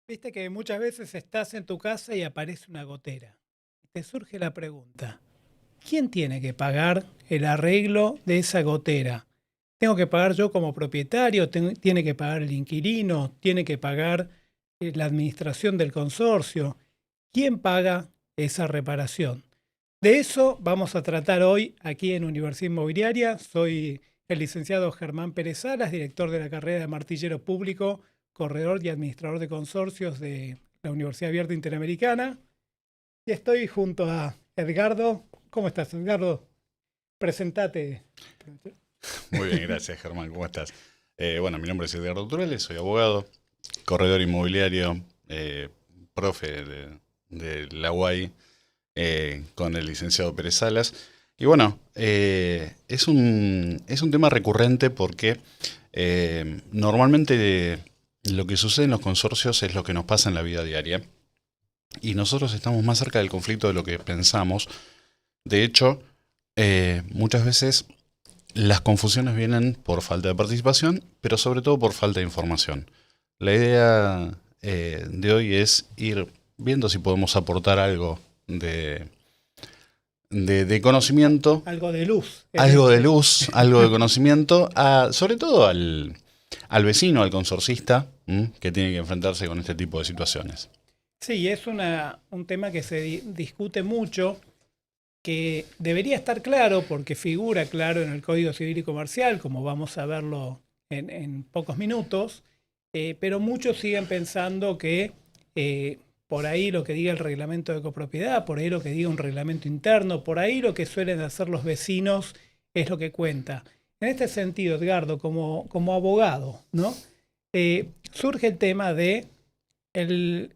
Viste que muchas veces estás en tu casa y aparece una gotera. Te surge la pregunta, ¿quién tiene que pagar el arreglo de esa gotera? ¿Tengo que pagar yo como propietario? ¿Tiene que pagar el inquilino? ¿Tiene que pagar la administración del consorcio? ¿Quién paga esa reparación? De eso vamos a tratar hoy aquí en Universidad Inmobiliaria. Soy el licenciado Germán Pérez Salas, director de la carrera de Martillero Público, corredor y administrador de consorcios de la Universidad Abierta Interamericana. Y estoy junto a Edgardo. ¿Cómo estás, Edgardo? Presentate. Muy bien, gracias Germán, ¿cómo estás? Bueno, mi nombre es Edgardo Turales, soy abogado, corredor inmobiliario, profe de la UAI con el licenciado Pérez Salas. Y bueno, es un tema recurrente porque normalmente lo que sucede en los consorcios es lo que nos pasa en la vida diaria. Y nosotros estamos más cerca del conflicto de lo que pensamos. De hecho, muchas veces las confusiones vienen por falta de participación, pero sobre todo por falta de información. La idea de hoy es ir viendo si podemos aportar algo de conocimiento, Algo de luz. algo de luz, algo de conocimiento, sobre todo al vecino, al consorcista, que tiene que enfrentarse con este tipo de situaciones. Sí, es un tema que se discute mucho, que debería estar claro porque figura claro en el Código Civil y Comercial, como vamos a verlo en pocos minutos, pero muchos siguen pensando que por ahí lo que diga el reglamento de copropiedad, por ahí lo que diga un reglamento interno, por ahí lo que suelen hacer los vecinos es lo que cuenta. En este sentido, Edgardo, como abogado, ¿no? Surge el tema de el,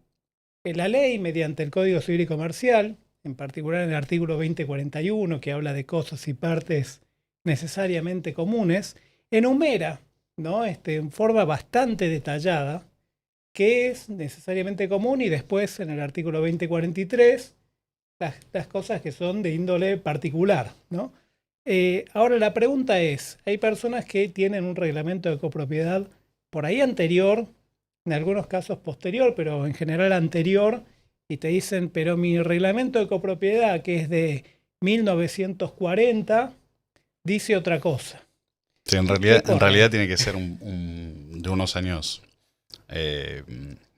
la ley mediante el Código Civil y Comercial, en particular en el artículo 2041, que habla de cosas y partes necesariamente comunes, enumera, ¿no? En forma bastante detallada qué es necesariamente común y después en el artículo 2043 las cosas que son de índole particular, ¿no? Ahora la pregunta es, hay personas que tienen un reglamento de copropiedad por ahí anterior, en algunos casos posterior, pero en general anterior, y te dicen, pero mi reglamento de copropiedad, que es de 1940, dice otra cosa. Sí, ¿Qué en corre realidad ahí? tiene que ser de unos años eh,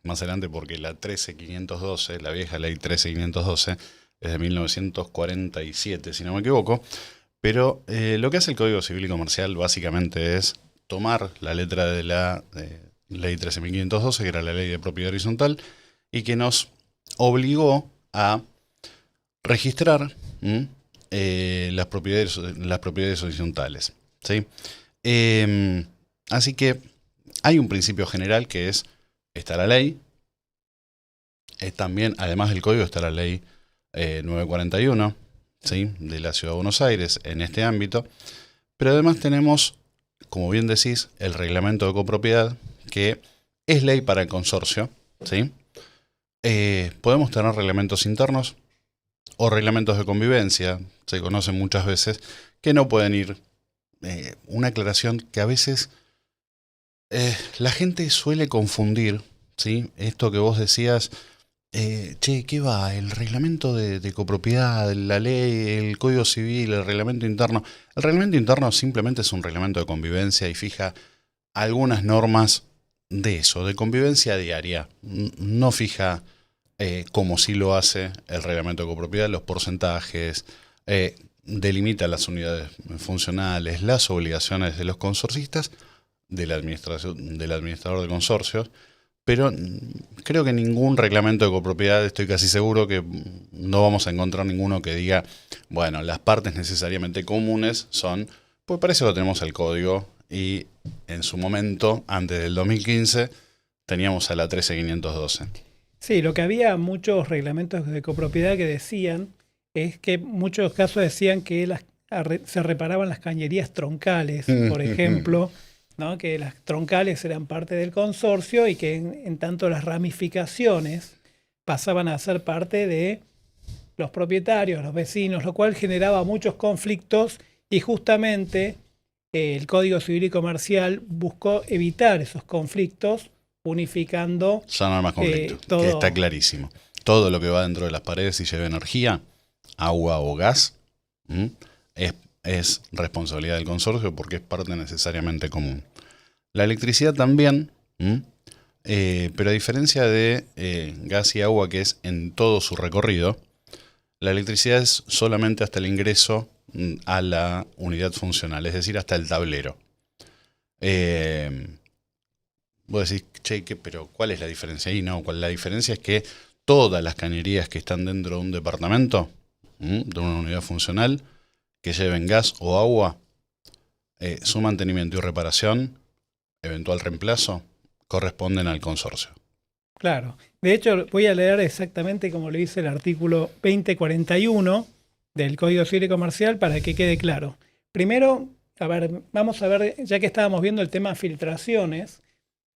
más adelante, porque la 13512, la vieja ley 13512, es de 1947, si no me equivoco. Pero lo que hace el Código Civil y Comercial básicamente es tomar la letra de la ley 13512, que era la ley de propiedad horizontal, y que nos obligó a registrar las propiedades horizontales, ¿sí? Eh, Así que hay un principio general que es, está la ley, también, además del código, está la ley 941, ¿sí? De la Ciudad de Buenos Aires en este ámbito, pero además tenemos, como bien decís, el reglamento de copropiedad, que es ley para el consorcio, ¿sí? Podemos tener reglamentos internos o reglamentos de convivencia, se conocen muchas veces, que no pueden ir. Una aclaración que a veces la gente suele confundir, ¿sí? Esto que vos decías, che, ¿qué va? El reglamento de copropiedad, la ley, el código civil, el reglamento interno. El reglamento interno simplemente es un reglamento de convivencia y fija algunas normas de eso, de convivencia diaria. No fija, como sí lo hace el reglamento de copropiedad, los porcentajes, delimita las unidades funcionales, las obligaciones de los consorcistas, de la administración, del administrador de consorcios, pero creo que ningún reglamento de copropiedad, estoy casi seguro que no vamos a encontrar ninguno que diga, bueno, las partes necesariamente comunes son, pues para eso lo tenemos el código, y en su momento, antes del 2015, teníamos a la 13512. Sí, lo que había muchos reglamentos de copropiedad que decían es que en muchos casos decían que se reparaban las cañerías troncales, por ejemplo, ¿no? Que las troncales eran parte del consorcio y que en tanto las ramificaciones pasaban a ser parte de los propietarios, los vecinos, lo cual generaba muchos conflictos y justamente el Código Civil y Comercial buscó evitar esos conflictos unificando Ya no hay más conflicto, todo. que está clarísimo. Todo lo que va dentro de las paredes y lleva energía, agua o gas, es responsabilidad del consorcio porque es parte necesariamente común. La electricidad también, pero a diferencia de gas y agua, que es en todo su recorrido, la electricidad es solamente hasta el ingreso a la unidad funcional, es decir, hasta el tablero. Vos decís, che, pero ¿cuál es la diferencia ahí? No, la diferencia es que todas las cañerías que están dentro de un departamento, de una unidad funcional, que lleven gas o agua, su mantenimiento y reparación, eventual reemplazo, corresponden al consorcio. Claro. De hecho, voy a leer exactamente como lo dice el artículo 2041 del Código Civil y Comercial para que quede claro. Primero, vamos a ver, ya que estábamos viendo el tema filtraciones,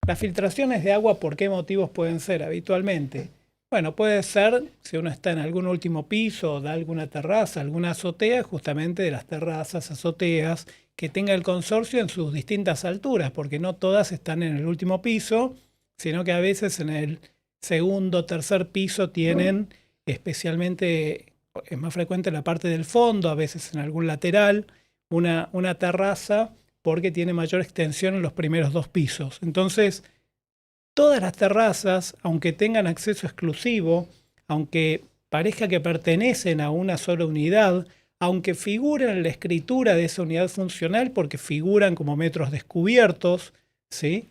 las filtraciones de agua, ¿por qué motivos pueden ser habitualmente? Bueno, puede ser si uno está en algún último piso o da alguna terraza, alguna azotea, justamente de las terrazas, azoteas, que tenga el consorcio en sus distintas alturas, porque no todas están en el último piso, sino que a veces en el segundo, tercer piso tienen especialmente, es más frecuente en la parte del fondo, a veces en algún lateral, una terraza porque tiene mayor extensión en los primeros dos pisos. Entonces, todas las terrazas, aunque tengan acceso exclusivo, aunque parezca que pertenecen a una sola unidad, aunque figuren en la escritura de esa unidad funcional porque figuran como metros descubiertos, ¿sí?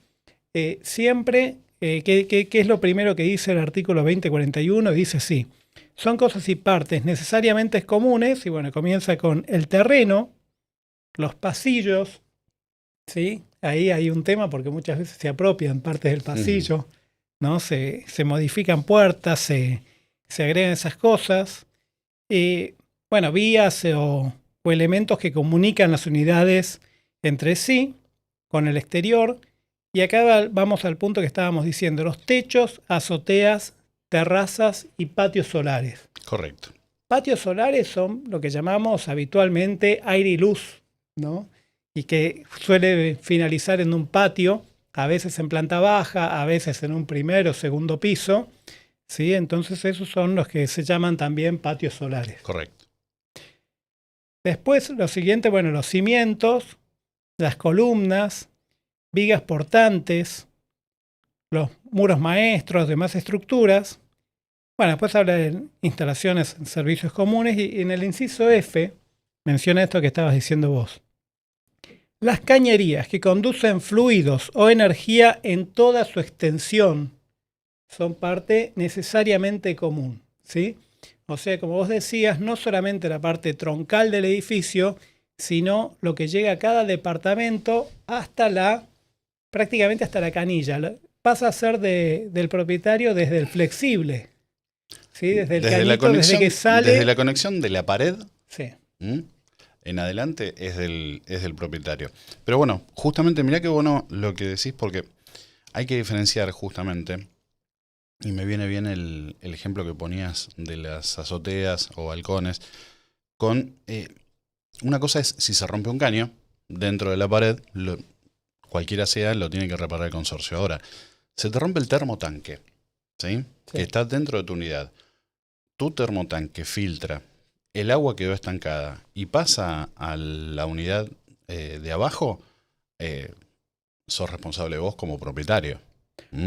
Siempre, ¿qué es lo primero que dice el artículo 2041? Dice sí, son cosas y partes necesariamente comunes, y bueno, comienza con el terreno, los pasillos, ¿sí? Ahí hay un tema porque muchas veces se apropian partes del pasillo, ¿no? Se modifican puertas, se agregan esas cosas. Bueno, vías o elementos que comunican las unidades entre sí, con el exterior. Y acá vamos al punto que estábamos diciendo, los techos, azoteas, terrazas y patios solares. Correcto. Patios solares son lo que llamamos habitualmente aire y luz, ¿no? Y que suele finalizar en un patio, a veces en planta baja, a veces en un primer o segundo piso, ¿sí? Entonces esos son los que se llaman también patios solares. Correcto. Después, lo siguiente, bueno, los cimientos, las columnas, vigas portantes, los muros maestros, demás estructuras. Bueno, después habla de instalaciones en servicios comunes y en el inciso F menciona esto que estabas diciendo vos. Las cañerías que conducen fluidos o energía en toda su extensión son parte necesariamente común, ¿sí? O sea, como vos decías, no solamente la parte troncal del edificio, sino lo que llega a cada departamento prácticamente hasta la canilla. Pasa a ser del propietario desde el flexible, ¿sí? Desde el cañito, desde que sale. Desde la conexión de la pared. Sí. En adelante es del propietario. Pero bueno, justamente mirá qué bueno lo que decís, porque hay que diferenciar justamente, y me viene bien el ejemplo que ponías de las azoteas o balcones, con una cosa es si se rompe un caño dentro de la pared, cualquiera sea, lo tiene que reparar el consorcio. Ahora, se te rompe el termotanque, ¿sí? Que está dentro de tu unidad. Tu termotanque filtra el agua quedó estancada y pasa a la unidad de abajo, sos responsable vos como propietario.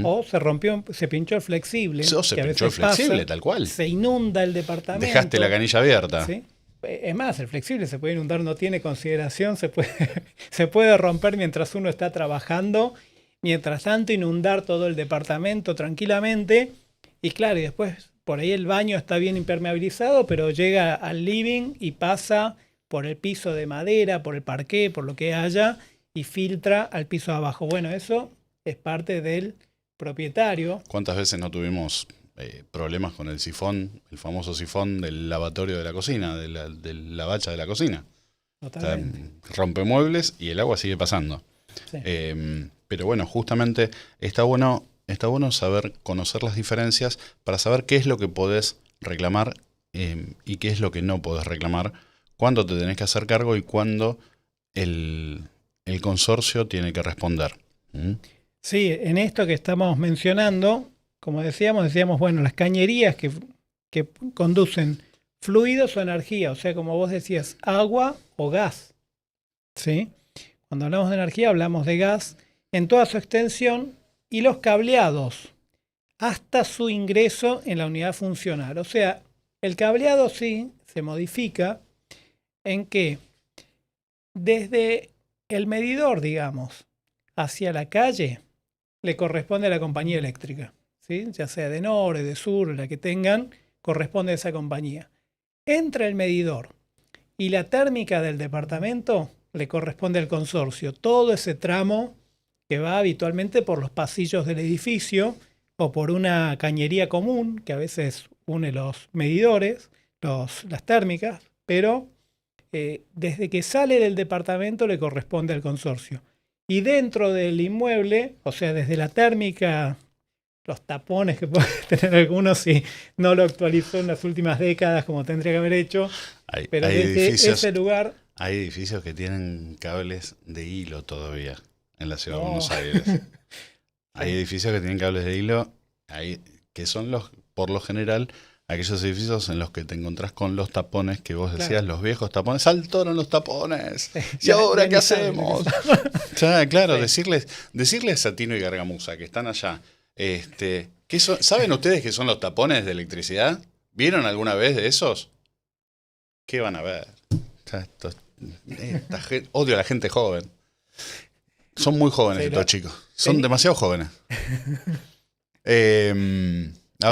O se pinchó el flexible. O se pinchó el flexible, pasa, tal cual. Se inunda el departamento. Dejaste la canilla abierta. ¿Sí? Es más, el flexible se puede inundar, no tiene consideración, se puede romper mientras uno está trabajando, mientras tanto inundar todo el departamento tranquilamente. Y claro, y después por ahí el baño está bien impermeabilizado, pero llega al living y pasa por el piso de madera, por el parqué, por lo que haya, y filtra al piso de abajo. Bueno, eso es parte del propietario. ¿Cuántas veces no tuvimos problemas con el sifón, el famoso sifón del lavatorio de la cocina, de la bacha de la cocina? Totalmente. Rompe muebles y el agua sigue pasando. Sí. Pero bueno, justamente está bueno saber, conocer las diferencias para saber qué es lo que podés reclamar y qué es lo que no podés reclamar, cuándo te tenés que hacer cargo y cuándo el consorcio tiene que responder. Sí, en esto que estamos mencionando, como decíamos, bueno, las cañerías que conducen fluidos o energía, o sea, como vos decías, agua o gas, ¿sí? Cuando hablamos de energía hablamos de gas en toda su extensión y los cableados hasta su ingreso en la unidad funcional. O sea, el cableado sí se modifica en que desde el medidor, digamos, hacia la calle, le corresponde a la compañía eléctrica, ¿sí? Ya sea de Nore, de Sur, la que tengan, corresponde a esa compañía. Entre el medidor y la térmica del departamento le corresponde al consorcio. Todo ese tramo que va habitualmente por los pasillos del edificio o por una cañería común que a veces une los medidores, las térmicas, pero desde que sale del departamento le corresponde al consorcio. Y dentro del inmueble, o sea, desde la térmica, los tapones que puede tener algunos si no lo actualizó en las últimas décadas como tendría que haber hecho, pero hay desde edificios, ese lugar... hay edificios que tienen cables de hilo todavía en la ciudad de No. Buenos Aires. Hay edificios que tienen cables de hilo, que son por lo general, aquellos edificios en los que te encontrás con los tapones que vos decías, Claro. los viejos tapones, saltaron los tapones. ¿Y Ya- ahora ya qué ni saben lo hacemos? que Ya, claro, Sí. decirles a Tino y Gargamusa que están allá, ¿saben ustedes qué son los tapones de electricidad? ¿Vieron alguna vez de esos? ¿Qué van a ver? Ya, odio a la gente joven. Son muy jóvenes Sí, estos lo- chicos. Son Teni- demasiado jóvenes. Sí, A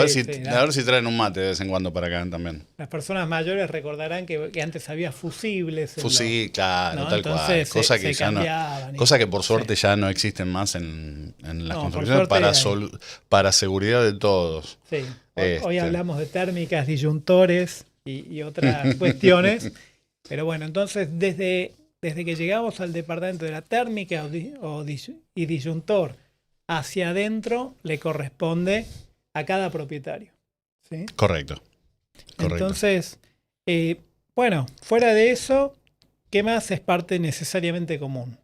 ver si traen un mate de vez en cuando para acá también. Las personas mayores recordarán que antes había fusibles. Sí, claro, ¿no? tal cual. Entonces se cambiaban. Cosa que por suerte Sí. ya no existen más en las No, por construcciones suerte para seguridad de todos. Sí. Hoy Este. hablamos de térmicas, disyuntores y otras cuestiones. Pero bueno, entonces desde que llegamos al departamento de la térmica y disyuntor hacia adentro le corresponde a cada propietario, ¿sí? Correcto. Entonces, bueno, fuera de eso, ¿qué más es parte necesariamente común?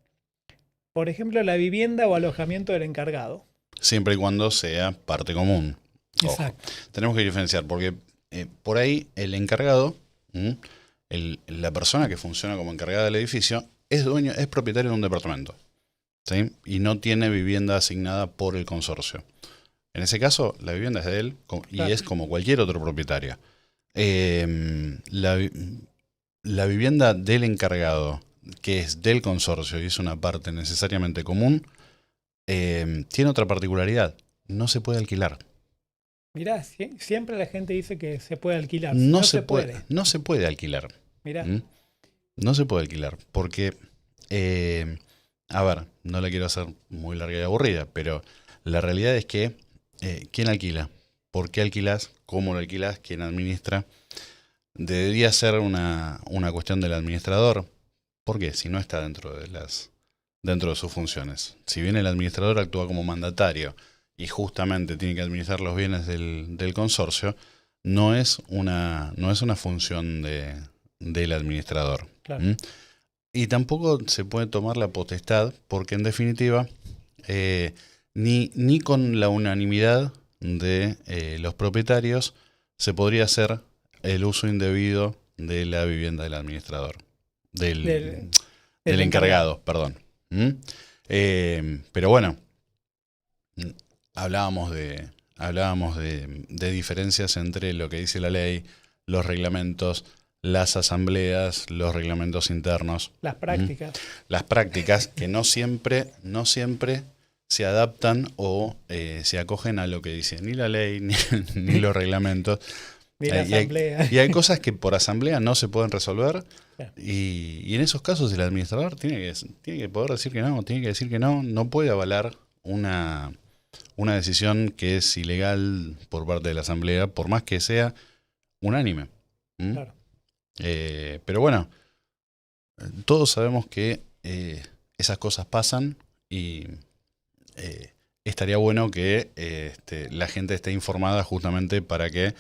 Por ejemplo, la vivienda o alojamiento del encargado. Siempre y cuando sea parte común. Ojo. Exacto. Tenemos que diferenciar porque por ahí el encargado, la persona que funciona como encargada del edificio, es propietario de un departamento, ¿sí? Y no tiene vivienda asignada por el consorcio. En ese caso, la vivienda es de él y Claro. es como cualquier otro propietario. La vivienda del encargado, que es del consorcio y es una parte necesariamente común, tiene otra particularidad. No se puede alquilar. Mirá, siempre la gente dice que se puede alquilar. No se puede alquilar. Mirá. ¿Mm? No se puede alquilar porque, a ver, no la quiero hacer muy larga y aburrida, pero la realidad es que ¿quién alquila? ¿Por qué alquilas? ¿Cómo lo alquilas? ¿Quién administra? Debería ser una cuestión del administrador. ¿Por qué? Si no está dentro de sus funciones. Si bien el administrador actúa como mandatario y justamente tiene que administrar los bienes del consorcio, no es una función del administrador. Claro. ¿Mm? Y tampoco se puede tomar la potestad, porque en definitiva, ni con la unanimidad de los propietarios se podría hacer el uso indebido de la vivienda del administrador. Del encargado, perdón. ¿Mm? Pero bueno, hablábamos de diferencias entre lo que dice la ley, los reglamentos, las asambleas, los reglamentos internos. Las prácticas. Las prácticas que no siempre se adaptan o se acogen a lo que dice ni la ley ni los reglamentos. Ni la asamblea. Y hay cosas que por asamblea no se pueden resolver. Claro. Y en esos casos el administrador tiene que poder decir que no puede avalar una decisión que es ilegal por parte de la asamblea, por más que sea unánime. ¿Mm? Claro. Pero bueno, todos sabemos que esas cosas pasan y estaría bueno que la gente esté informada justamente para que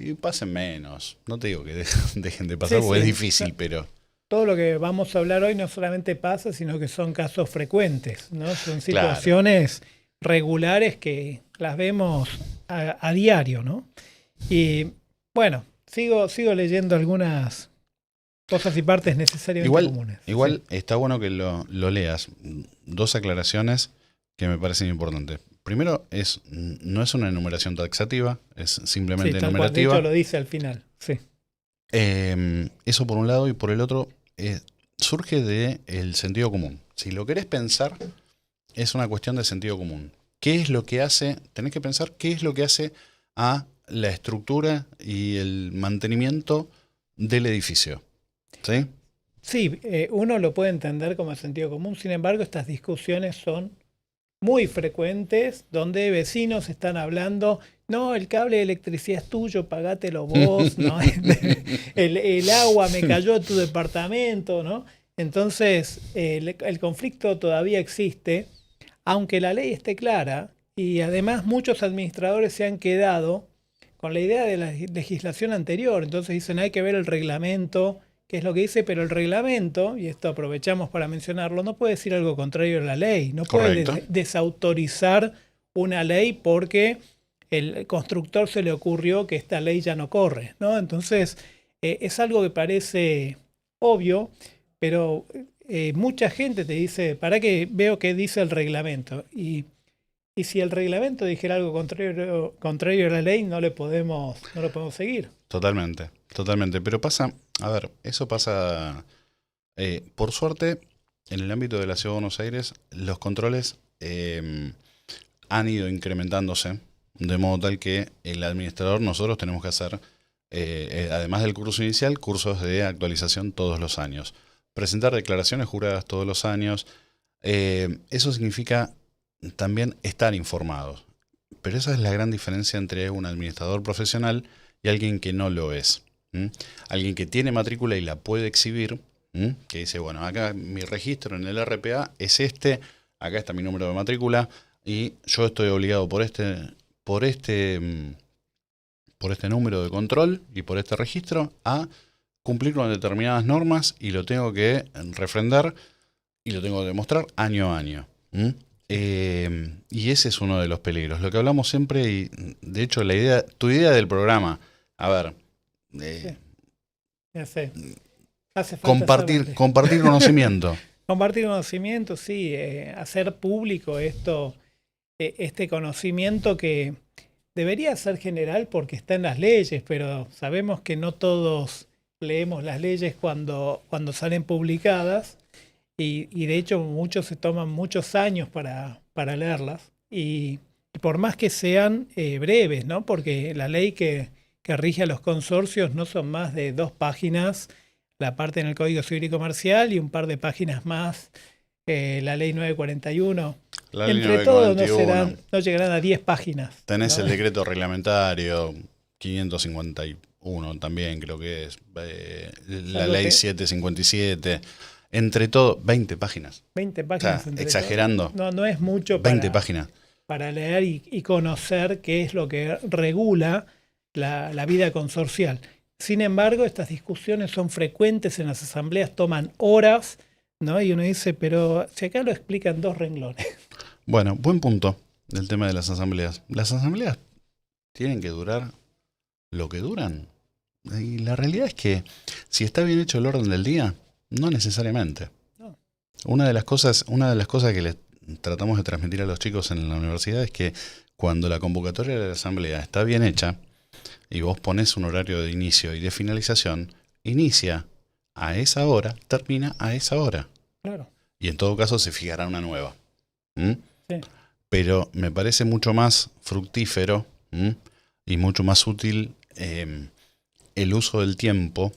y pasen menos. No te digo que dejen de pasar Sí, porque sí. es difícil, pero... todo lo que vamos a hablar hoy no solamente pasa, sino que son casos frecuentes, ¿no? Son Claro. situaciones regulares que las vemos a diario, ¿no? Y bueno, sigo leyendo algunas cosas y partes necesariamente comunes. Igual está bueno que lo leas. Dos aclaraciones que me parecen importantes. Primero, no es una enumeración taxativa, es simplemente tal cual. enumerativa. De hecho, lo dice al final, sí. Eso por un lado, y por el otro, surge del sentido común. Si lo querés pensar, es una cuestión de sentido común. ¿Qué es lo que hace? Tenés que pensar qué es lo que hace a la estructura y el mantenimiento del edificio. ¿Sí? Sí, uno lo puede entender como sentido común, sin embargo, estas discusiones son muy frecuentes, donde vecinos están hablando, no, el cable de electricidad es tuyo, pagátelo vos, ¿no? El agua me cayó a tu departamento, ¿no? Entonces, el conflicto todavía existe, aunque la ley esté clara, y además muchos administradores se han quedado con la idea de la legislación anterior, entonces dicen, hay que ver el reglamento, que es lo que dice, pero el reglamento, y esto aprovechamos para mencionarlo, no puede decir algo contrario a la ley, no puede desautorizar una ley porque el constructor se le ocurrió que esta ley ya no corre, ¿no? Entonces, es algo que parece obvio, pero mucha gente te dice, ¿para qué veo que dice el reglamento? Y si el reglamento dijera algo contrario a la ley, no lo podemos seguir. Totalmente. Pero pasa, a ver, eso pasa, por suerte, en el ámbito de la Ciudad de Buenos Aires, los controles han ido incrementándose, de modo tal que el administrador, nosotros tenemos que hacer, además del curso inicial, cursos de actualización todos los años. Presentar declaraciones juradas todos los años. Eso significa también estar informados. Pero esa es la gran diferencia entre un administrador profesional y alguien que no lo es. Alguien que tiene matrícula y la puede exhibir, que dice, bueno, acá mi registro en el RPA es este, acá está mi número de matrícula y yo estoy obligado por este número de control y por este registro a cumplir con determinadas normas y lo tengo que refrendar y lo tengo que demostrar año a año. Y ese es uno de los peligros. Lo que hablamos siempre, y de hecho tu idea del programa, a ver, ya sé. Hace falta compartir conocimiento. Compartir conocimiento, sí, hacer público este conocimiento que debería ser general porque está en las leyes, pero sabemos que no todos leemos las leyes cuando salen publicadas. Y de hecho muchos se toman muchos años para leerlas y por más que sean breves, ¿no? Porque la ley que rige a los consorcios no son más de 2 páginas, la parte en el Código Civil y Comercial y un par de páginas más, la ley 941. La ley Entre 941. todos no llegarán a 10 páginas. Tenés ¿no? el decreto reglamentario 551 también creo que es, la ley 757. Entre todo, 20 páginas. 20 páginas. O sea, exagerando. No es mucho 20 páginas. Para leer y conocer qué es lo que regula la vida consorcial. Sin embargo, estas discusiones son frecuentes en las asambleas, toman horas, ¿no? Y uno dice, pero si acá lo explican 2 renglones. Bueno, buen punto del tema de las asambleas. Las asambleas tienen que durar lo que duran. Y la realidad es que si está bien hecho el orden del día, no necesariamente. No. Una de las cosas que les tratamos de transmitir a los chicos en la universidad es que cuando la convocatoria de la asamblea está bien hecha y vos pones un horario de inicio y de finalización, inicia a esa hora, termina a esa hora. Claro. Y en todo caso se fijará una nueva. Sí. Pero me parece mucho más fructífero y mucho más útil el uso del tiempo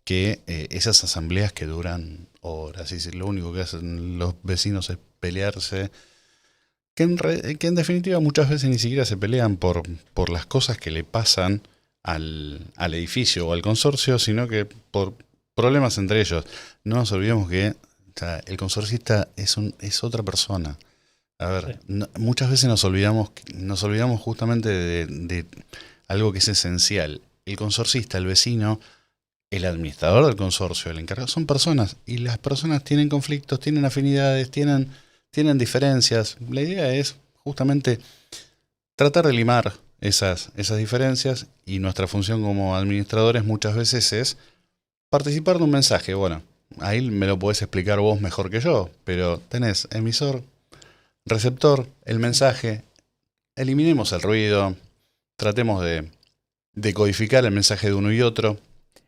que esas asambleas que duran horas. Y lo único que hacen los vecinos es pelearse, que en definitiva muchas veces ni siquiera se pelean por las cosas que le pasan al edificio o al consorcio, sino que por problemas entre ellos. No nos olvidemos que el consorcista es otra persona. A ver, sí. Muchas veces nos olvidamos justamente de algo que es esencial. El consorcista, el vecino, el administrador del consorcio, el encargado, son personas y las personas tienen conflictos, tienen afinidades, tienen diferencias. La idea es justamente tratar de limar esas diferencias y nuestra función como administradores muchas veces es participar de un mensaje. Bueno, ahí me lo podés explicar vos mejor que yo, pero tenés emisor, receptor, el mensaje, eliminemos el ruido, tratemos de codificar el mensaje de uno y otro.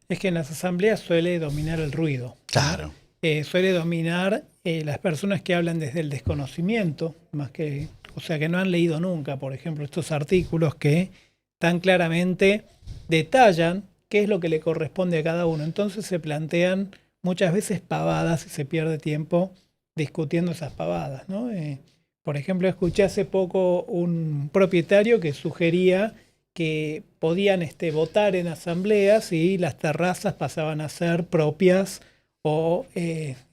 Es que en las asambleas suele dominar el ruido. Claro. Suele dominar las personas que hablan desde el desconocimiento, más que, o sea, que no han leído nunca, por ejemplo, estos artículos que tan claramente detallan qué es lo que le corresponde a cada uno. Entonces se plantean muchas veces pavadas y se pierde tiempo discutiendo esas pavadas, ¿no? Por ejemplo, escuché hace poco un propietario que sugería que podían votar en asambleas y las terrazas pasaban a ser propias o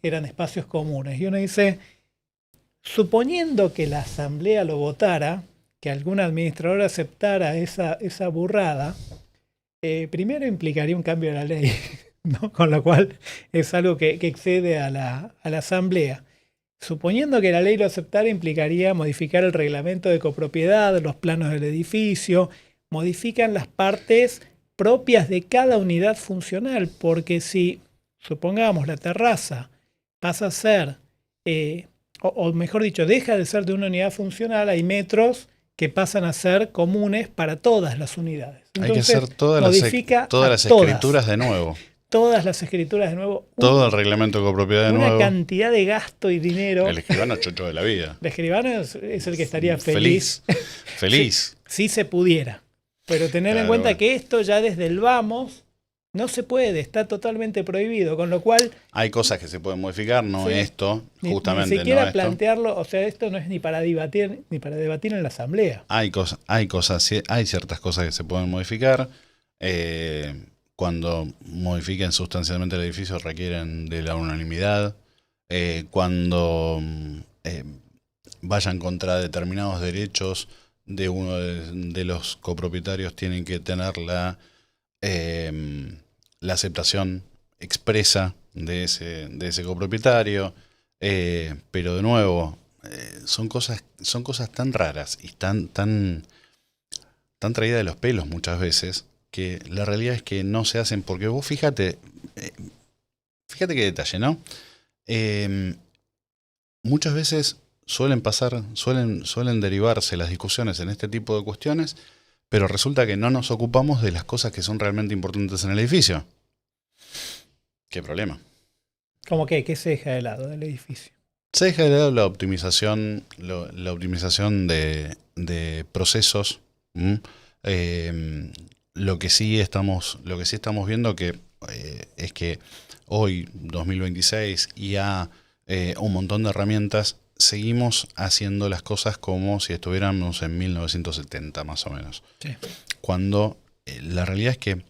eran espacios comunes. Y uno dice, suponiendo que la asamblea lo votara, que algún administrador aceptara esa burrada, primero implicaría un cambio de la ley, ¿no? Con lo cual es algo que excede a la asamblea. Suponiendo que la ley lo aceptara, implicaría modificar el reglamento de copropiedad, los planos del edificio, modifican las partes propias de cada unidad funcional, porque si, supongamos, la terraza pasa a ser, o mejor dicho, deja de ser de una unidad funcional, hay metros que pasan a ser comunes para todas las unidades. Entonces, hay que hacer todas las escrituras de nuevo. Todas las escrituras de nuevo. Todo el reglamento de copropiedad de nuevo. Una cantidad de gasto y dinero. El escribano chocho de la vida. El escribano es el que estaría feliz. Feliz. Si se pudiera. Pero tener en cuenta que esto ya desde el vamos no se puede, está totalmente prohibido, con lo cual... Hay cosas que se pueden modificar, no sí, esto, justamente. Ni siquiera no plantearlo, o sea, esto no es ni para debatir en la asamblea. Hay ciertas cosas que se pueden modificar. Cuando modifiquen sustancialmente el edificio requieren de la unanimidad. Cuando vayan contra determinados derechos de uno de los copropietarios, tienen que tener la aceptación expresa de ese copropietario. Pero de nuevo, son cosas tan raras y tan traídas de los pelos muchas veces, que la realidad es que no se hacen, porque vos fíjate qué detalle, ¿no? Muchas veces suelen derivarse las discusiones en este tipo de cuestiones, pero resulta que no nos ocupamos de las cosas que son realmente importantes en el edificio. ¿Qué problema? ¿Cómo qué? ¿Qué se deja de lado del edificio? Se deja de lado la optimización de procesos. Lo que sí estamos viendo es que hoy, 2026, y a un montón de herramientas, seguimos haciendo las cosas como si estuviéramos en 1970 más o menos. Sí. Cuando la realidad es que,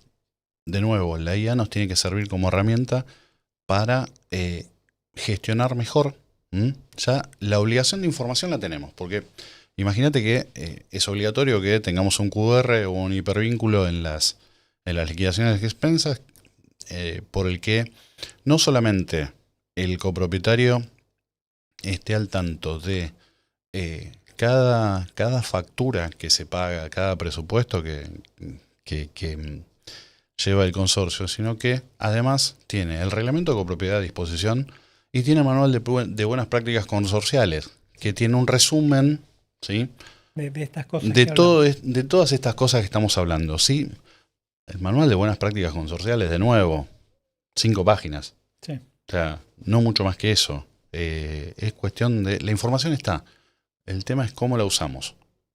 de nuevo, la IA nos tiene que servir como herramienta para gestionar mejor. Ya la obligación de información la tenemos, porque imagínate que es obligatorio que tengamos un QR o un hipervínculo en las liquidaciones de expensas, por el que no solamente el copropietario esté al tanto de cada factura que se paga, cada presupuesto que lleva el consorcio, sino que además tiene el reglamento de copropiedad a disposición y tiene el manual de buenas prácticas consorciales, que tiene un resumen, ¿sí?, de estas cosas de todas estas cosas que estamos hablando. ¿Sí? El manual de buenas prácticas consorciales, de nuevo, 5 páginas. Sí. O sea, no mucho más que eso. Es cuestión de... La información está. El tema es cómo la usamos.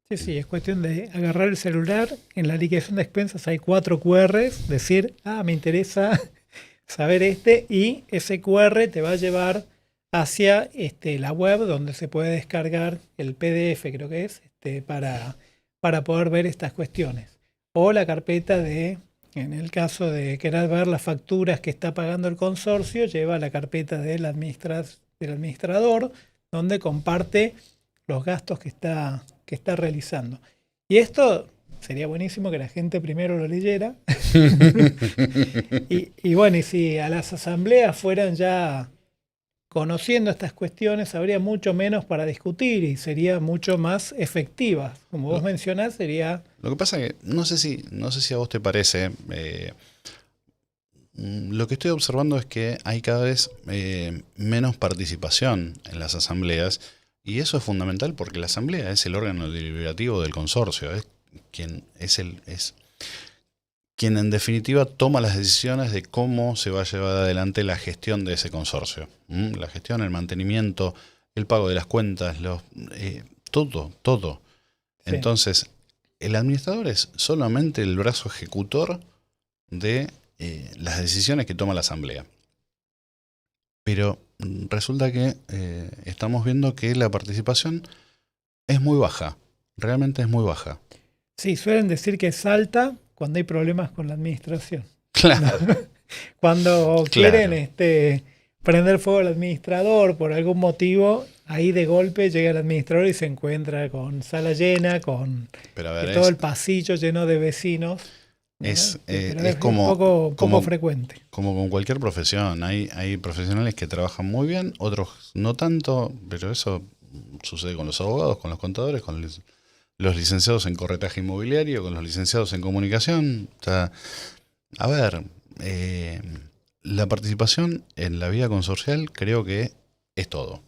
Sí, es cuestión de agarrar el celular. En la liquidación de expensas hay 4 QRs, decir, me interesa saber y ese QR te va a llevar hacia la web donde se puede descargar el PDF, creo que es, para poder ver estas cuestiones. O la carpeta en el caso de querer ver las facturas que está pagando el consorcio, lleva la carpeta del administrador, donde comparte los gastos que está realizando. Y esto sería buenísimo que la gente primero lo leyera. Y bueno, y si a las asambleas fueran ya conociendo estas cuestiones, habría mucho menos para discutir y sería mucho más efectivas. Como vos mencionás, sería... Lo que pasa que no sé si a vos te parece, lo que estoy observando es que hay cada vez menos participación en las asambleas, y eso es fundamental porque la asamblea es el órgano deliberativo del consorcio, es quien en definitiva toma las decisiones de cómo se va a llevar adelante la gestión de ese consorcio. La gestión, el mantenimiento, el pago de las cuentas, todo. Sí. Entonces, el administrador es solamente el brazo ejecutor de las decisiones que toma la asamblea. Pero resulta que estamos viendo que la participación es muy baja, realmente es muy baja. Sí, suelen decir que es alta cuando hay problemas con la administración. Claro. Cuando quieren prender fuego al administrador por algún motivo, ahí de golpe llega el administrador y se encuentra con sala llena, con todo el pasillo lleno de vecinos. Es como poco frecuente. Como con cualquier profesión. Hay profesionales que trabajan muy bien, otros no tanto, pero eso sucede con los abogados, con los contadores, con los licenciados en corretaje inmobiliario, con los licenciados en comunicación. O sea, a ver, la participación en la vida consorcial creo que es todo.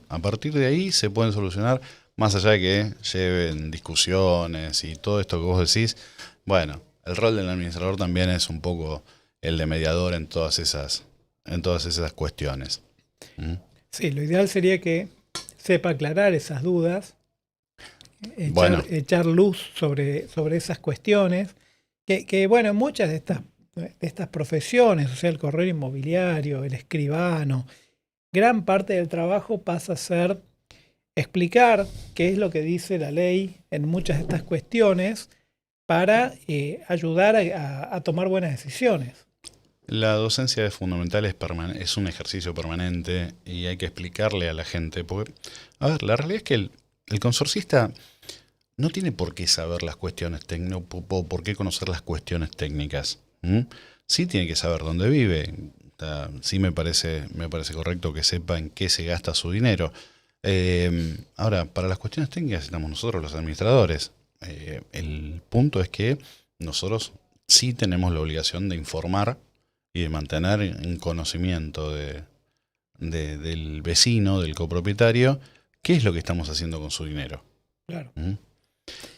A partir de ahí se pueden solucionar, más allá de que lleven discusiones y todo esto que vos decís. Bueno, el rol del administrador también es un poco el de mediador en todas esas cuestiones. Sí, lo ideal sería que sepa aclarar esas dudas, echar luz sobre esas cuestiones, que bueno, muchas de estas profesiones, o sea, el correo inmobiliario, el escribano, gran parte del trabajo pasa a ser explicar qué es lo que dice la ley en muchas de estas cuestiones para ayudar a tomar buenas decisiones. La docencia es fundamental, es un ejercicio permanente y hay que explicarle a la gente. Porque, a ver, la realidad es que el consorcista no tiene por qué saber las cuestiones técnicas, por qué conocer las cuestiones técnicas. Sí tiene que saber dónde vive. Sí me parece correcto que sepa en qué se gasta su dinero. Ahora, para las cuestiones técnicas estamos nosotros los administradores. El punto es que nosotros sí tenemos la obligación de informar y de mantener en conocimiento del vecino, del copropietario, qué es lo que estamos haciendo con su dinero. Claro.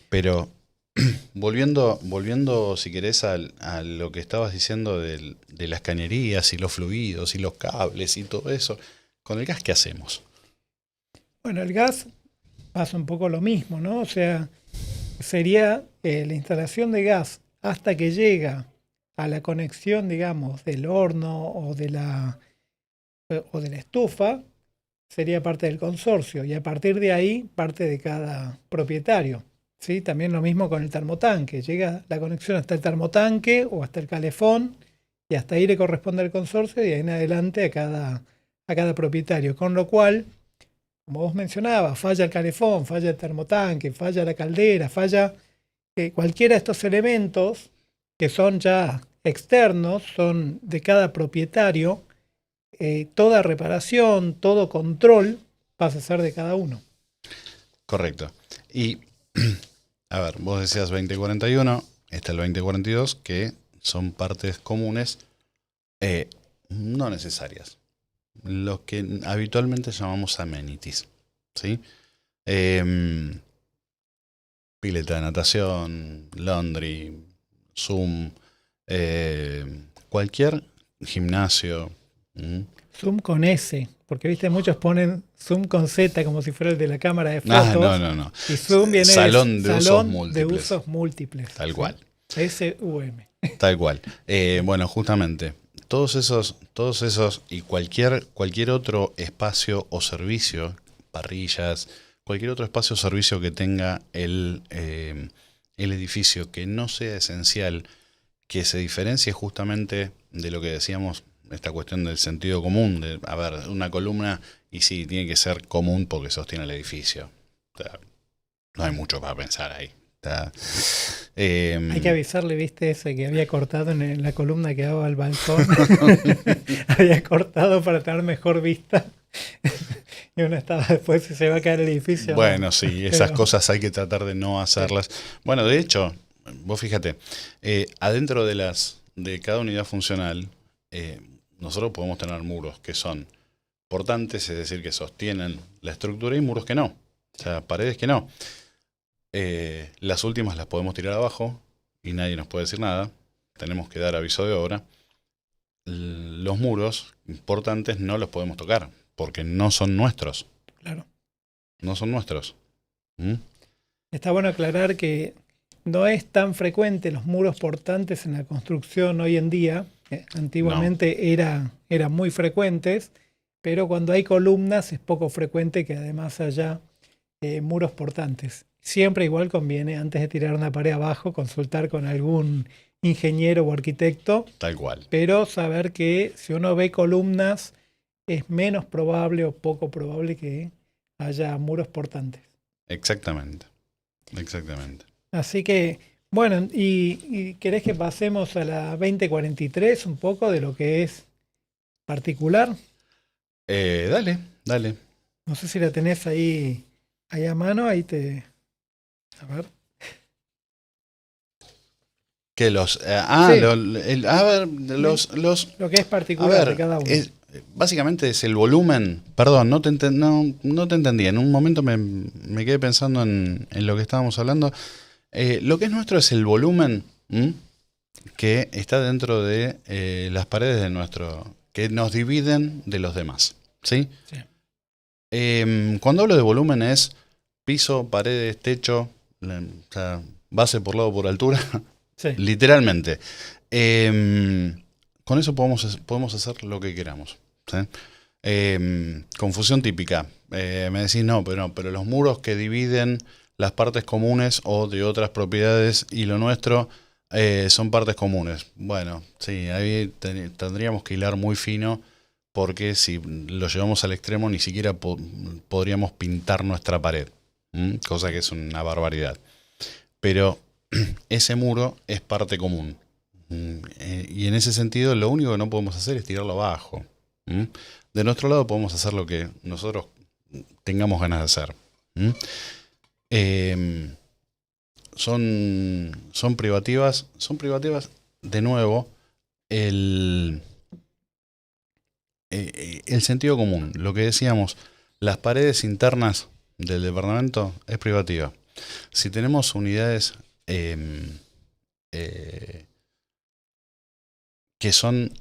Pero volviendo si querés a lo que estabas diciendo de las cañerías y los fluidos y los cables y todo eso, ¿con el gas qué hacemos? Bueno, el gas pasa un poco lo mismo, ¿no? O sea, sería la instalación de gas hasta que llega a la conexión, digamos, del horno o de la estufa, sería parte del consorcio, y a partir de ahí parte de cada propietario. ¿Sí? También lo mismo con el termotanque, llega la conexión hasta el termotanque o hasta el calefón, y hasta ahí le corresponde al consorcio y ahí en adelante a cada propietario. Con lo cual, como vos mencionabas, falla el calefón, falla el termotanque, falla la caldera, falla cualquiera de estos elementos que son ya externos, son de cada propietario, toda reparación, todo control pasa a ser de cada uno. Correcto. Y, a ver, vos decías 2041, está el 2042, que son partes comunes no necesarias. Lo que habitualmente llamamos amenities, ¿sí? Pileta de natación, laundry, Zoom, cualquier gimnasio. Zoom con S, porque viste, muchos ponen Zoom con Z como si fuera el de la cámara de fotos. No. Y Zoom viene salón de de usos múltiples. Tal cual. SUM. Tal cual. Bueno, justamente, todos esos y cualquier otro espacio o servicio, parrillas, cualquier otro espacio o servicio que tenga el edificio que no sea esencial, que se diferencie justamente de lo que decíamos, esta cuestión del sentido común, de, a ver, una columna, y sí, tiene que ser común porque sostiene el edificio. O sea, no hay mucho para pensar ahí. Hay que avisarle, viste, ese que había cortado en la columna que daba al balcón. Había cortado para tener mejor vista. Y uno estaba después, si se va a caer el edificio. Bueno, No. sí, esas Pero, cosas hay que tratar de no hacerlas. Bueno, de hecho, vos fíjate, adentro de cada unidad funcional, nosotros podemos tener muros que son portantes, es decir, que sostienen la estructura, y muros que no. O sea, paredes que no. Las últimas las podemos tirar abajo y nadie nos puede decir nada. Tenemos que dar aviso de obra. Los muros importantes no los podemos tocar porque no son nuestros. claro. No son nuestros. ¿Mm? Está bueno aclarar que no es tan frecuente los muros portantes en la construcción hoy en día. Antiguamente eran muy frecuentes, pero cuando hay columnas es poco frecuente que además haya muros portantes. Siempre igual conviene, antes de tirar una pared abajo, consultar con algún ingeniero o arquitecto, Tal cual. pero saber que si uno ve columnas es menos probable o poco probable que haya muros portantes. Exactamente. Exactamente. Así que, bueno, y ¿querés que pasemos a la 2043 un poco de lo que es particular? Dale, dale. No sé si la tenés ahí a mano, ahí te... A ver. Que los. Sí. A ver, Lo que es a particular de ver, cada uno. básicamente es el volumen. Perdón, no te entendí. En un momento me quedé pensando en lo que estábamos hablando. Lo que es nuestro es el volumen, ¿m? Que está dentro de las paredes de nuestro. Que nos dividen de los demás. ¿Sí? Sí. Cuando hablo de volumen es piso, paredes, techo, o sea, base por lado por altura. Sí. Literalmente. Con eso podemos hacer lo que queramos. ¿Sí? Confusión típica. Me decís, no, pero los muros que dividen las partes comunes o de otras propiedades y lo nuestro son partes comunes. Bueno, sí, ahí tendríamos que hilar muy fino porque si lo llevamos al extremo ni siquiera podríamos pintar nuestra pared. Cosa que es una barbaridad. Pero ese muro es parte común. Y en ese sentido, lo único que no podemos hacer es tirarlo abajo. De nuestro lado podemos hacer lo que nosotros tengamos ganas de hacer. Son privativas. Son privativas, de nuevo, el sentido común. Lo que decíamos, las paredes internas del departamento es privativa. Si tenemos unidades que son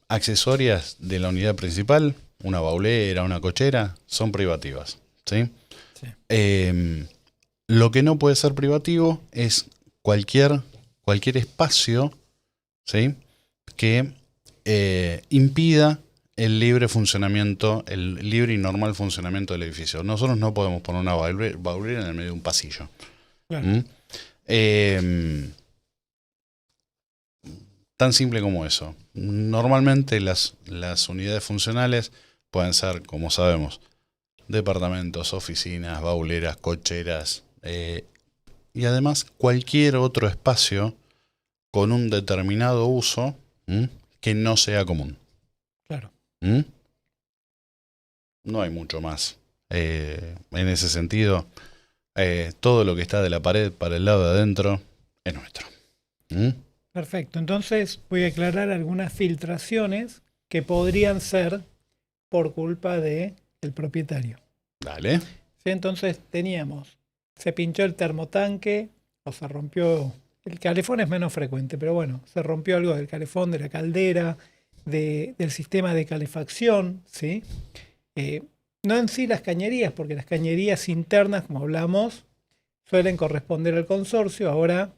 accesorias de la unidad principal, una baulera, una cochera, son privativas. ¿Sí? Sí. Lo que no puede ser privativo es cualquier espacio, ¿sí? Que impida el libre funcionamiento, el libre y normal funcionamiento del edificio. Nosotros no podemos poner una baulera en el medio de un pasillo. Claro. Tan simple como eso. Normalmente las unidades funcionales pueden ser, como sabemos, departamentos, oficinas, bauleras, cocheras y además cualquier otro espacio con un determinado uso que no sea común. Claro. No hay mucho más. En ese sentido, todo lo que está de la pared para el lado de adentro es nuestro. Perfecto. Entonces voy a aclarar algunas filtraciones que podrían ser por culpa del propietario. Dale. Sí, entonces se pinchó el termotanque o se rompió. El calefón es menos frecuente, pero bueno, se rompió algo del calefón, de la caldera, del sistema de calefacción, ¿sí? No en sí las cañerías, porque las cañerías internas, como hablamos, suelen corresponder al consorcio. Ahora,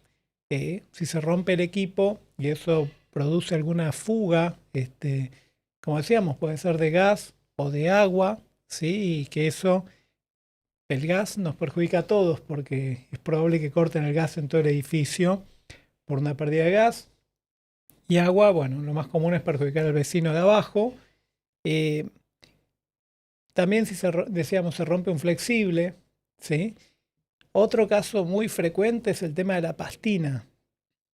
si se rompe el equipo y eso produce alguna fuga, como decíamos, puede ser de gas o de agua, ¿sí? Y que el gas nos perjudica a todos porque es probable que corten el gas en todo el edificio por una pérdida de gas. Y agua, bueno, lo más común es perjudicar al vecino de abajo. También si decíamos se rompe un flexible, ¿sí? Otro caso muy frecuente es el tema de la pastina.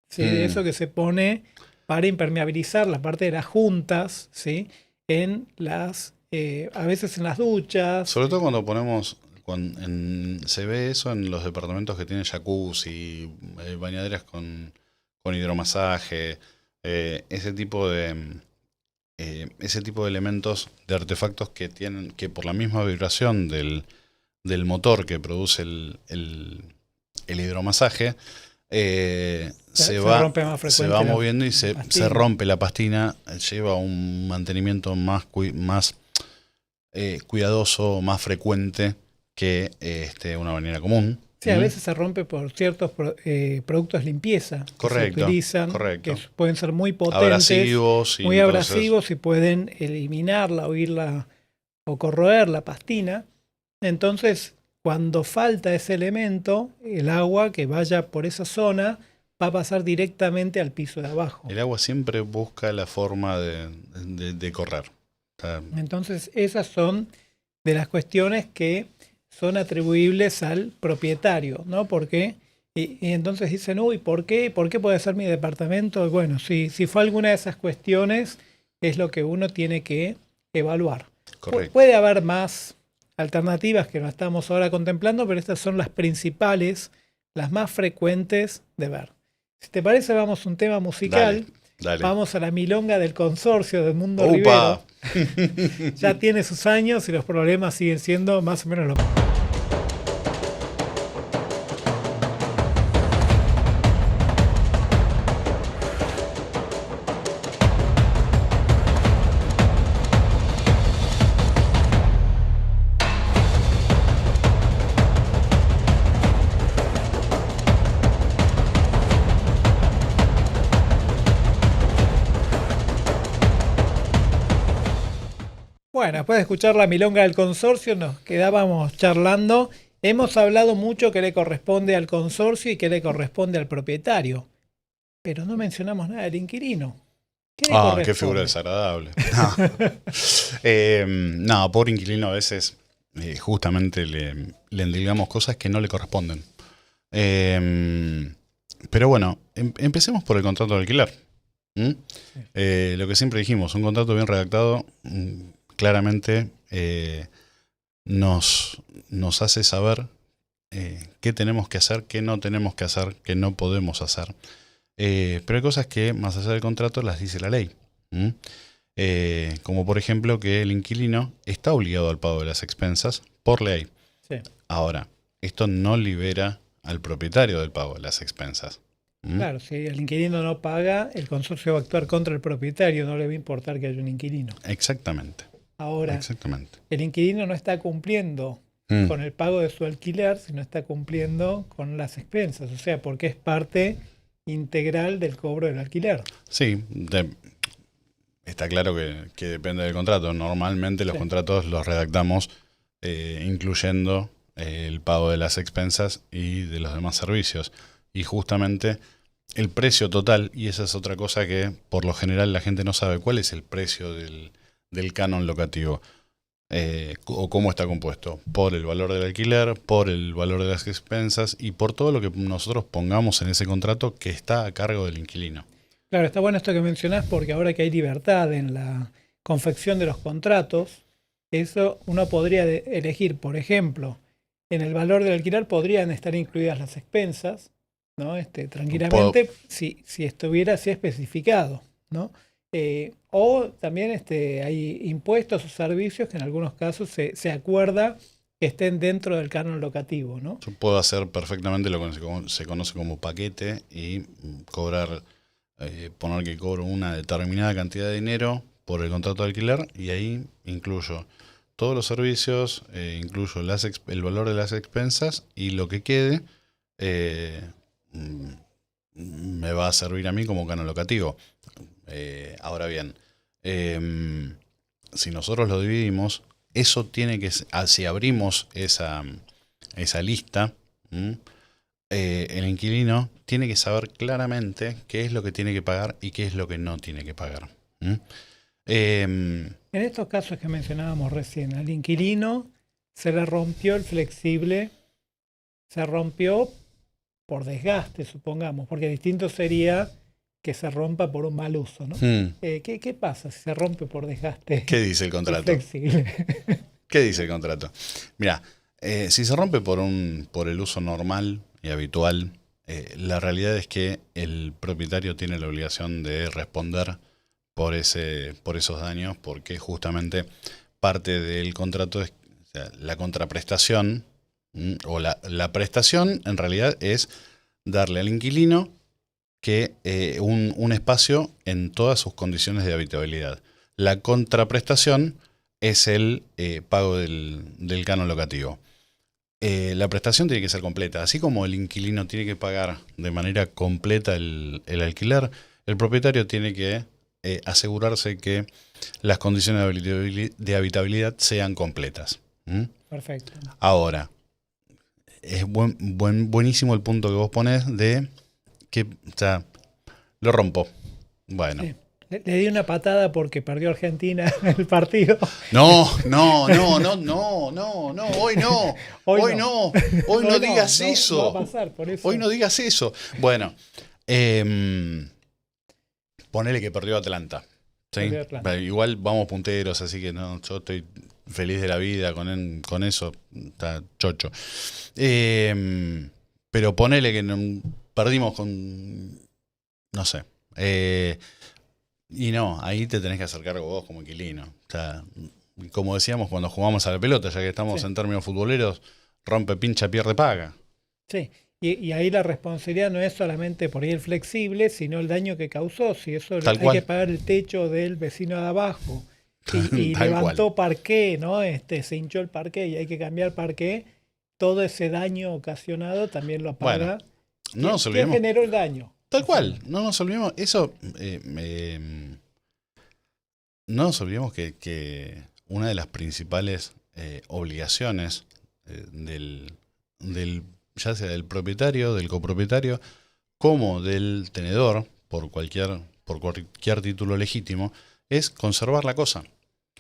¿Sí? Eso que se pone para impermeabilizar la parte de las juntas, ¿sí? En las, a veces en las duchas. Sobre todo cuando ponemos, se ve eso en los departamentos que tienen jacuzzi, bañaderas con hidromasaje, ese tipo de elementos, de artefactos que tienen, que por la misma vibración del motor que produce el hidromasaje, se va moviendo y se rompe la pastina, lleva un mantenimiento más cuidadoso, más frecuente que una bañera común. Sí, a veces se rompe por ciertos productos de limpieza que se utilizan, que pueden ser muy potentes, muy abrasivos y pueden eliminarla o corroer la pastina. Entonces, cuando falta ese elemento, el agua que vaya por esa zona va a pasar directamente al piso de abajo. El agua siempre busca la forma de correr. Entonces, esas son de las cuestiones que son atribuibles al propietario, ¿no? Porque y entonces dicen, uy, ¿por qué? ¿Por qué puede ser mi departamento? Bueno, si fue alguna de esas cuestiones, es lo que uno tiene que evaluar. Correcto. Puede haber más alternativas que no estamos ahora contemplando, pero estas son las principales, las más frecuentes de ver. Si te parece, vamos a un tema musical. Dale. Vamos a la milonga del consorcio del Mundo Rivero. Ya tiene sus años y los problemas siguen siendo más o menos los mismos. Bueno, después de escuchar la milonga del consorcio, nos quedábamos charlando. Hemos hablado mucho qué le corresponde al consorcio y qué le corresponde al propietario, pero no mencionamos nada del inquilino. Qué figura desagradable. No, pobre inquilino a veces justamente le endilgamos cosas que no le corresponden. Pero bueno, empecemos por el contrato de alquiler. Sí. Lo que siempre dijimos, un contrato bien redactado claramente nos hace saber qué tenemos que hacer, qué no tenemos que hacer, qué no podemos hacer. Pero hay cosas que, más allá del contrato, las dice la ley. Como por ejemplo que el inquilino está obligado al pago de las expensas por ley. Sí. Ahora, esto no libera al propietario del pago de las expensas. Claro, si el inquilino no paga, el consorcio va a actuar contra el propietario, no le va a importar que haya un inquilino. Exactamente. Ahora, el inquilino no está cumpliendo con el pago de su alquiler, sino está cumpliendo con las expensas, o sea, porque es parte integral del cobro del alquiler. Sí, está claro que depende del contrato. Normalmente los contratos los redactamos incluyendo el pago de las expensas y de los demás servicios. Y justamente el precio total, y esa es otra cosa que por lo general la gente no sabe, cuál es el precio del canon locativo o cómo está compuesto, por el valor del alquiler, por el valor de las expensas y por todo lo que nosotros pongamos en ese contrato que está a cargo del inquilino. Claro, está bueno esto que mencionás porque ahora que hay libertad en la confección de los contratos, eso uno podría elegir, por ejemplo, en el valor del alquiler podrían estar incluidas las expensas, ¿no? Tranquilamente, si estuviera así especificado, ¿no? O también hay impuestos o servicios que en algunos casos se acuerda que estén dentro del canon locativo, ¿no? Yo puedo hacer perfectamente lo que se conoce como paquete y cobrar, poner que cobro una determinada cantidad de dinero por el contrato de alquiler y ahí incluyo todos los servicios, incluyo el valor de las expensas y lo que quede me va a servir a mí como canon locativo. Ahora bien, si nosotros lo dividimos, eso tiene que, si abrimos esa lista, el inquilino tiene que saber claramente qué es lo que tiene que pagar y qué es lo que no tiene que pagar. En estos casos que mencionábamos recién, al inquilino se le rompió el flexible se rompió por desgaste, supongamos, porque distinto sería que se rompa por un mal uso, ¿no? ¿Qué pasa si se rompe por desgaste? ¿Qué dice el contrato? Flexible. ¿Qué dice el contrato? Mira, si se rompe por el uso normal y habitual, la realidad es que el propietario tiene la obligación de responder por esos daños, porque justamente parte del contrato es, o sea, la contraprestación, o la prestación en realidad es darle al inquilino que un espacio en todas sus condiciones de habitabilidad. La contraprestación es el pago del canon locativo. La prestación tiene que ser completa. Así como el inquilino tiene que pagar de manera completa el alquiler, el propietario tiene que asegurarse que las condiciones de habitabilidad sean completas. Perfecto. Ahora, es buenísimo el punto que vos ponés de que, o sea, lo rompo. Bueno. Sí. Le di una patada porque perdió Argentina el partido. No, hoy no. Hoy no digas eso. No va a pasar, por eso. Hoy no digas eso. Bueno, ponele que perdió Atlanta. ¿Sí? Perdió Atlanta. Igual vamos punteros, así que no, yo estoy feliz de la vida con eso. Está chocho. Pero ponele que perdimos con... No sé. Y no, ahí te tenés que hacer cargo vos como inquilino. O sea, como decíamos cuando jugamos a la pelota, ya que estamos en términos futboleros, rompe, pincha, pierde, paga. Sí, y ahí la responsabilidad no es solamente por ahí el flexible, sino el daño que causó. Si eso Tal hay cual. que pagar el techo del vecino de abajo y Tal levantó cual. parqué, ¿no? Se hinchó el parqué y hay que cambiar parqué. Todo ese daño ocasionado también lo paga. Bueno, no nos ¿Quién olvidemos. generó el daño? Tal cual, no nos olvidemos. Eso, no nos olvidemos que una de las principales obligaciones ya sea del propietario, del copropietario, como del tenedor, por cualquier título legítimo, es conservar la cosa,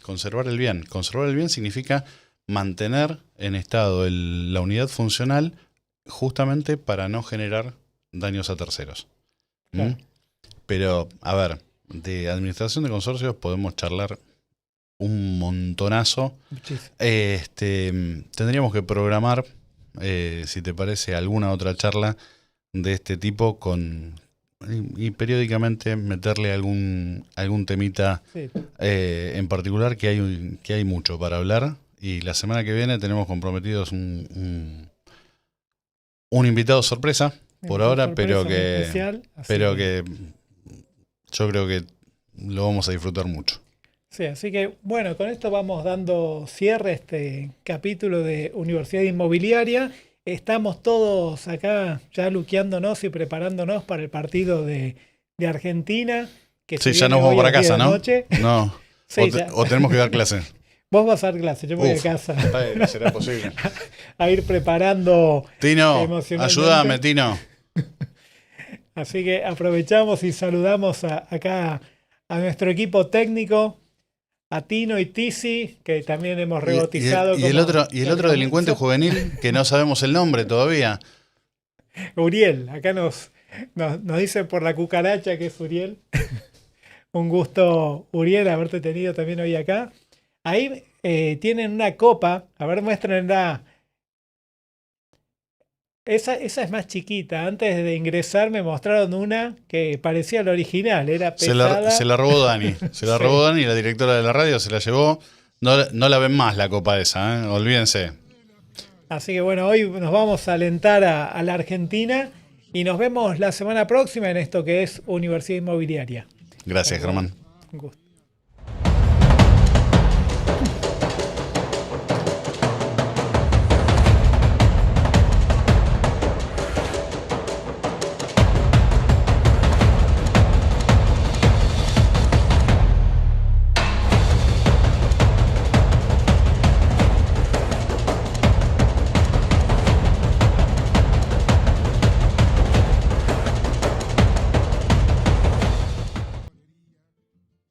conservar el bien. Conservar el bien significa mantener en estado la unidad funcional justamente para no generar daños a terceros. Claro. Pero, a ver, de administración de consorcios podemos charlar un montonazo. Muchísimo. Tendríamos que programar, si te parece, alguna otra charla de este tipo y periódicamente meterle algún temita Sí. en particular que hay mucho para hablar. Y la semana que viene tenemos comprometidos un invitado sorpresa por ahora, pero que yo creo que lo vamos a disfrutar mucho. Sí, así que bueno, con esto vamos dando cierre a este capítulo de Universidad Inmobiliaria. Estamos todos acá ya luqueándonos y preparándonos para el partido de Argentina. Que Sí, se ya viene nos vamos hoy para a 10 casa, de la ¿no? noche. No. Sí, o tenemos que dar clase. Vos vas a dar clase, yo me voy a casa No será posible. a ir preparando Tino, emocionalmente. ayúdame, Tino. Así que aprovechamos y saludamos acá a nuestro equipo técnico, a Tino y Tizi, que también hemos rebautizado. Y el otro delincuente juvenil, que no sabemos el nombre todavía. Uriel, acá nos dicen por la cucaracha que es Uriel. Un gusto, Uriel, haberte tenido también hoy acá. Ahí tienen una copa, a ver, muéstrenla. Esa es más chiquita. Antes de ingresar me mostraron una que parecía la original, era pesada. Se la robó Dani. Robó Dani, la directora de la radio, se la llevó. No la ven más la copa esa, ¿eh? Olvídense. Así que bueno, hoy nos vamos a alentar a la Argentina y nos vemos la semana próxima en esto que es Universidad Inmobiliaria. Gracias, Germán. Un gusto.